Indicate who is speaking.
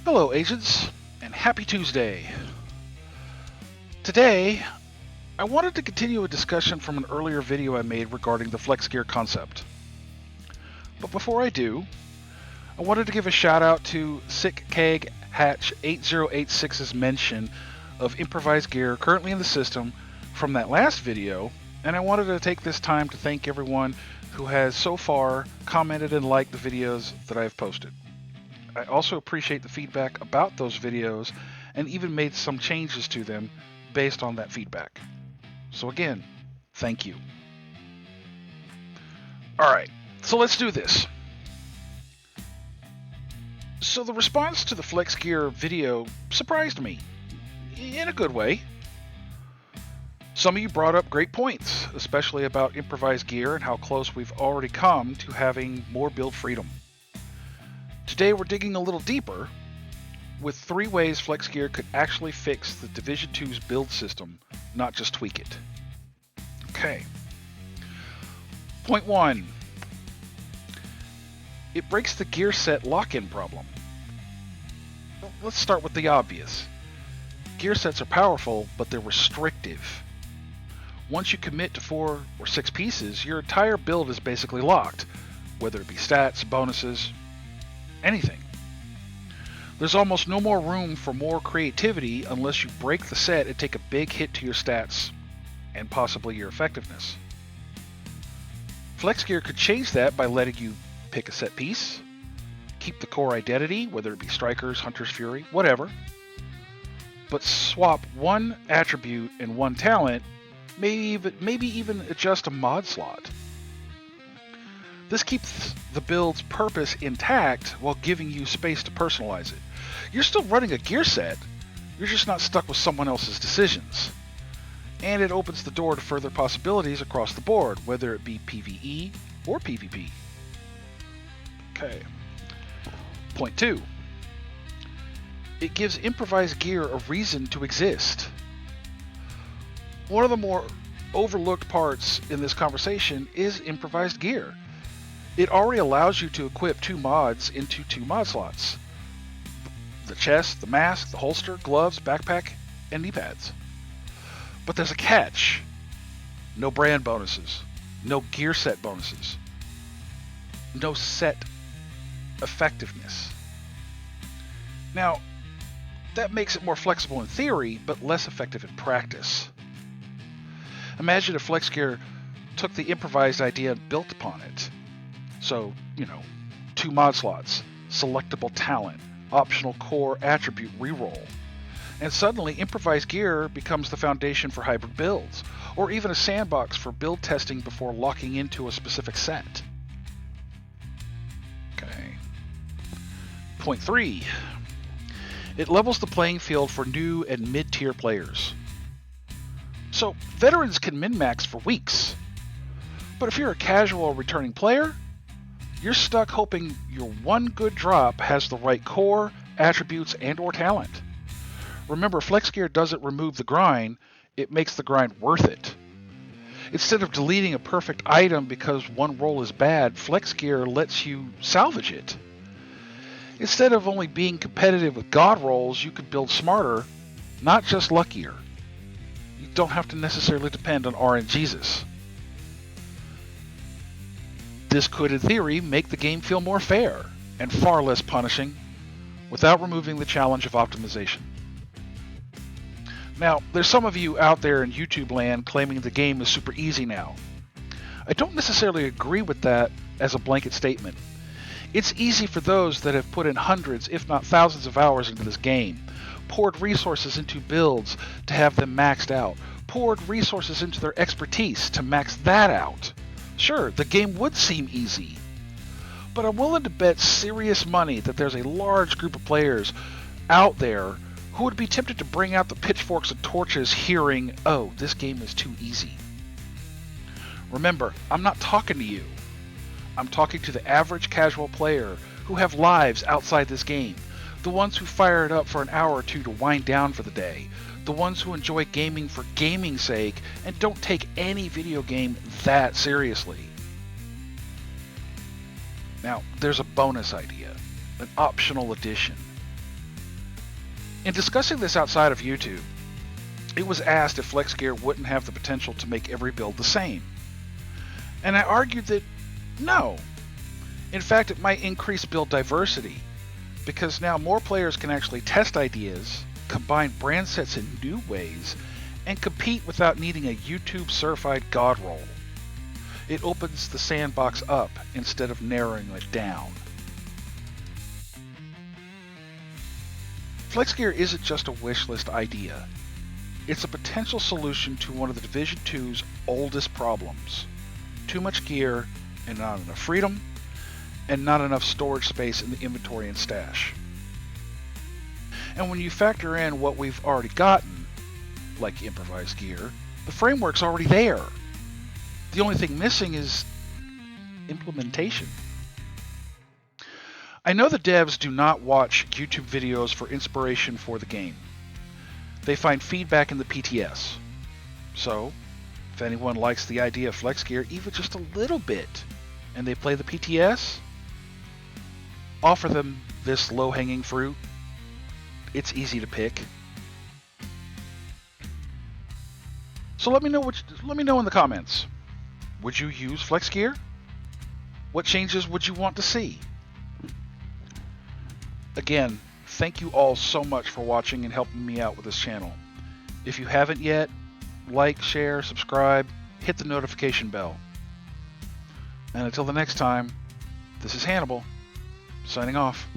Speaker 1: Hello, agents, and happy Tuesday. Today, I wanted to continue a discussion from an earlier video I made regarding the flex gear concept. But before I do, I wanted to give a shout out to Sick Keg Hatch 8086's mention of improvised gear currently in the system from that last video, and I wanted to take this time to thank everyone who has so far commented and liked the videos that I've posted. I also appreciate the feedback about those videos and even made some changes to them based on that feedback. So again, thank you. Alright, so let's do this. So the response to the Flex Gear video surprised me, in a good way. Some of you brought up great points, especially about improvised gear and how close we've already come to having more build freedom. Today we're digging a little deeper with 3 ways Flex Gear could actually fix the Division 2's build system, not just tweak it. Okay. Point 1. It breaks the gear set lock-in problem. Well, let's start with the obvious. Gear sets are powerful, but they're restrictive. Once you commit to 4 or 6 pieces, your entire build is basically locked, whether it be stats, bonuses, anything. There's almost no more room for more creativity unless you break the set and take a big hit to your stats and possibly your effectiveness. Flex Gear could change that by letting you pick a set piece, keep the core identity, whether it be Strikers, Hunter's Fury, whatever, but swap one attribute and one talent, maybe even adjust a mod slot. This keeps the build's purpose intact while giving you space to personalize it. You're still running a gear set, you're just not stuck with someone else's decisions. And it opens the door to further possibilities across the board, whether it be PvE or PvP. Okay. Point 2. It gives improvised gear a reason to exist. One of the more overlooked parts in this conversation is improvised gear. It already allows you to equip 2 mods into 2 mod slots. The chest, the mask, the holster, gloves, backpack, and knee pads. But there's a catch. No brand bonuses. No gear set bonuses. No set effectiveness. Now, that makes it more flexible in theory, but less effective in practice. Imagine if Flex Gear took the improvised idea and built upon it. So, 2 mod slots, selectable talent, optional core attribute reroll. And suddenly, improvised gear becomes the foundation for hybrid builds, or even a sandbox for build testing before locking into a specific set. Okay. Point 3. It levels the playing field for new and mid-tier players. So, veterans can min-max for weeks. But if you're a casual returning player, you're stuck hoping your one good drop has the right core, attributes, and or talent. Remember, Flex Gear doesn't remove the grind, it makes the grind worth it. Instead of deleting a perfect item because one roll is bad, Flex Gear lets you salvage it. Instead of only being competitive with god rolls, you could build smarter, not just luckier. You don't have to necessarily depend on RNGesus. This could, in theory, make the game feel more fair and far less punishing without removing the challenge of optimization. Now, there's some of you out there in YouTube land claiming the game is super easy now. I don't necessarily agree with that as a blanket statement. It's easy for those that have put in hundreds, if not thousands of hours into this game, poured resources into builds to have them maxed out, poured resources into their expertise to max that out. Sure, the game would seem easy, but I'm willing to bet serious money that there's a large group of players out there who would be tempted to bring out the pitchforks and torches hearing, "Oh, this game is too easy." Remember, I'm not talking to you. I'm talking to the average casual player who have lives outside this game, the ones who fire it up for an hour or 2 to wind down for the day, the ones who enjoy gaming for gaming's sake and don't take any video game that seriously. Now, there's a bonus idea, an optional addition. In discussing this outside of YouTube, it was asked if Flex Gear wouldn't have the potential to make every build the same. And I argued that no. In fact, it might increase build diversity, because now more players can actually test ideas, combine brand sets in new ways, and compete without needing a YouTube certified god roll. It opens the sandbox up instead of narrowing it down. Flex Gear isn't just a wishlist idea. It's a potential solution to one of the Division 2's oldest problems. Too much gear and not enough freedom, and not enough storage space in the inventory and stash. And when you factor in what we've already gotten, like improvised gear, the framework's already there. The only thing missing is implementation. I know the devs do not watch YouTube videos for inspiration for the game. They find feedback in the PTS. So, if anyone likes the idea of Flex Gear even just a little bit, and they play the PTS, offer them this low-hanging fruit. It's easy to pick. So let me know in the comments. Would you use Flex Gear? What changes would you want to see? Again, thank you all so much for watching and helping me out with this channel. If you haven't yet, like, share, subscribe, hit the notification bell. And until the next time, this is Hannibal, signing off.